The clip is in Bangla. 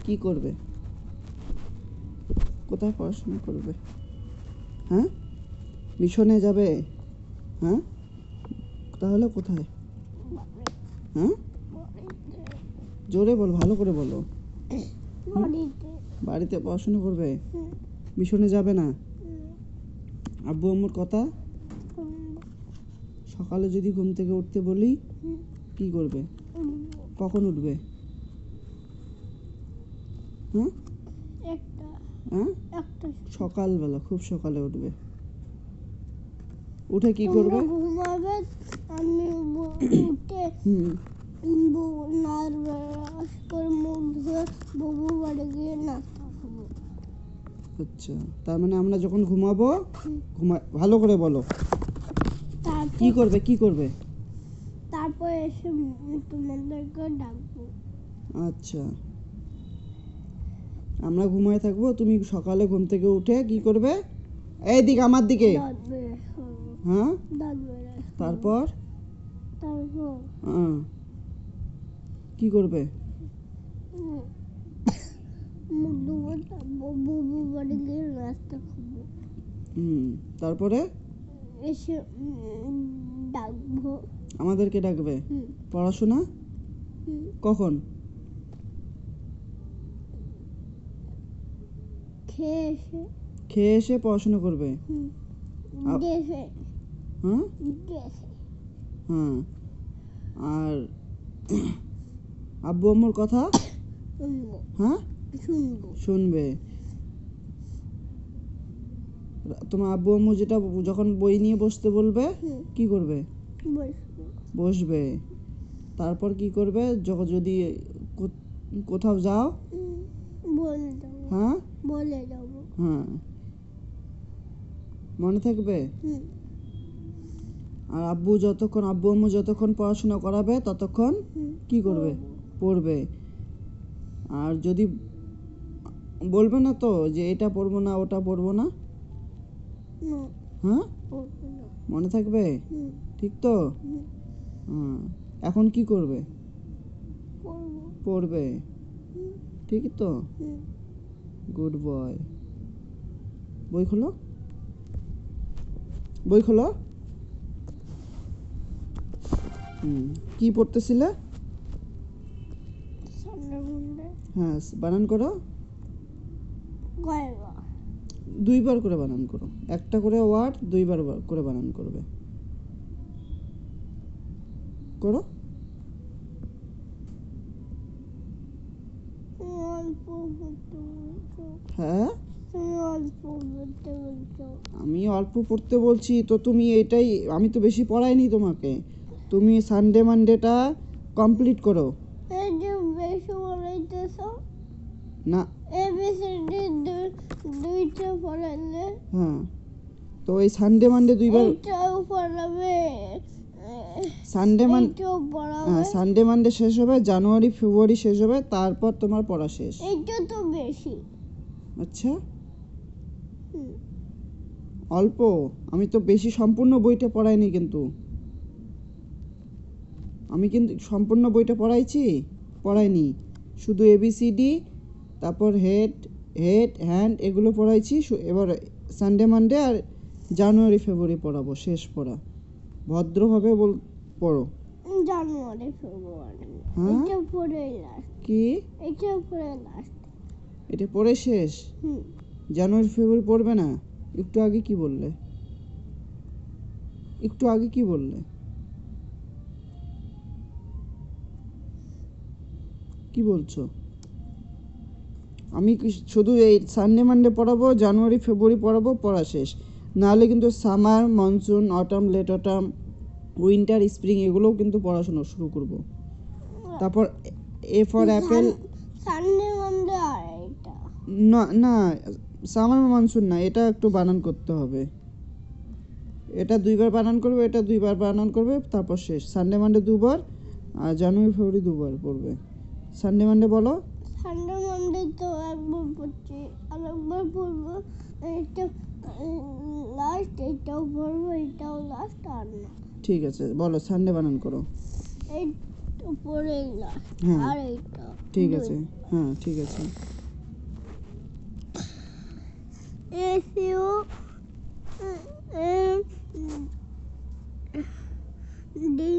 কি করবে? কোথায় পড়াশোনা করবে? হ্যাঁ, মিশনে যাবে? হ্যাঁ, তাহলে কোথায়? হ্যাঁ, জোরে বল, ভালো করে বলো। বাড়িতে পড়াশোনা করবে? মিশনে যাবে না? আব্বু আম্মুর কথা সকালে যদি ঘুম থেকে উঠতে বলি কি করবে? কখন উঠবে? হ্যাঁ, সকালবেলা, খুব সকালে উঠবে। উঠে কি করবে? ঘুমাবে, আমি উঠে বাবু বাড়ি গিয়ে নাস্তা খাবো। আচ্ছা, তার মানে আমরা যখন ঘুমাবো, ভালো করে বলো, কি করবে? কি করবে? তারপর এসে তোমাদেরকে ডাকবো। আচ্ছা, আমরা ঘুমায় থাকবো, তুমি সকালে ঘুম থেকে উঠে কি করবে? এইদিকে, আমার দিকে। হ্যাঁ, তারপর কি করবে? তারপরে এসে ডাকবো। আমাদেরকে ডাকবে? পড়াশোনা কখন? খেয়ে এসে পড়াশোনা করবে? হ্যাঁ, হ্যাঁ। আর আব্বু আম্মুর কথা হ্যাঁ শুনবে। তোমার আব্বু আম্মু যেটা যখন বই নিয়ে বসতে বলবে কি করবে? বসবে। তারপর কি করবে? যদি কোথাও যাও হ্যাঁ বলে যাবো। হ্যাঁ, মনে থাকবে? আর আব্বু আম্মু যতক্ষণ পড়াশোনা করাবে ততক্ষণ কি করবে? পড়বে। আর যদি বলবে না তো যে এটা পড়বো না, ওটা পড়বো না? হ্যাঁ, মনে থাকবে? ঠিক তো? এখন কি করবে? পড়বে। ঠিক তো? Good boy. বই খোলো, বই খোলো। কি পড়তেছিলে? হ্যাঁ, বানান করো। দুইবার করে বানান করো। একটা করে ওয়ার্ড দুইবার করে বানান করবে। করো। হ্যাঁ, আমি অল্প পড়তে বলছি তো তুমি এটাই, আমি তো বেশি পড়াইনি তোমাকে। তুমি সানডে মানডেটা কমপ্লিট করো। না, হ্যাঁ, তো এই সানডে মানডে দুইবার সানডে মানডে শেষ হবে, জানুয়ারি ফেব্রুয়ারি শেষ হবে, তারপর তোমার পড়া শেষ। এটা তো বেশি। আচ্ছা, অল্প, আমি তো বেশি সম্পূর্ণ বইটা পড়াইনি, কিন্তু আমি কিন্তু সম্পূর্ণ বইটা পড়াইনি, শুধু এবিসিডি, তারপর হেড হ্যান্ড এগুলো পড়াইছি। এবার সানডে মানডে আর জানুয়ারি ফেব্রুয়ারি পড়াবো, শেষ পড়া। ভদ্রভাবে পড়ো। জানুয়ারি ফেব্রুয়ারি এটা পড়ে লাস্ট। কি এটা পড়ে লাস্ট? এটা পড়ে শেষ? জানুয়ারি ফেব্রুয়ারি পড়বে না? একটু আগে কি বললে? কি বলছো? আমি শুধু এই সানডে মানডে পড়াবো, জানুয়ারি ফেব্রুয়ারি পড়াবো, পড়া শেষ। নাহলে কিন্তু summer, monsoon, autumn, late autumn, winter, spring এগুলোও কিন্তু পড়াশোনা শুরু করব। তারপর A for apple. Sunday Monday আর এটা না, সামার মনসুন না, এটা একটু বানান করতে হবে। এটা দুইবার বানান করবে, এটা দুইবার বানান করবে, তারপর শেষ। সানডে মানডে দুবার আর জানুয়ারি ফেব্রুয়ারি দুবার পড়বে। সানডে মানডে বলো। সানডে মানডে তো একবার পড়ছি, আরেকবার পড়বো। এটা লাস্ট, এটাও পড়বো, এটাও লাস্ট। আর না, ঠিক আছে, বলো, সানডে বানান করো। উপরে লাস্ট হ্যাঁ। আর এইটা ঠিক আছে, হ্যাঁ ঠিক আছে। SEO D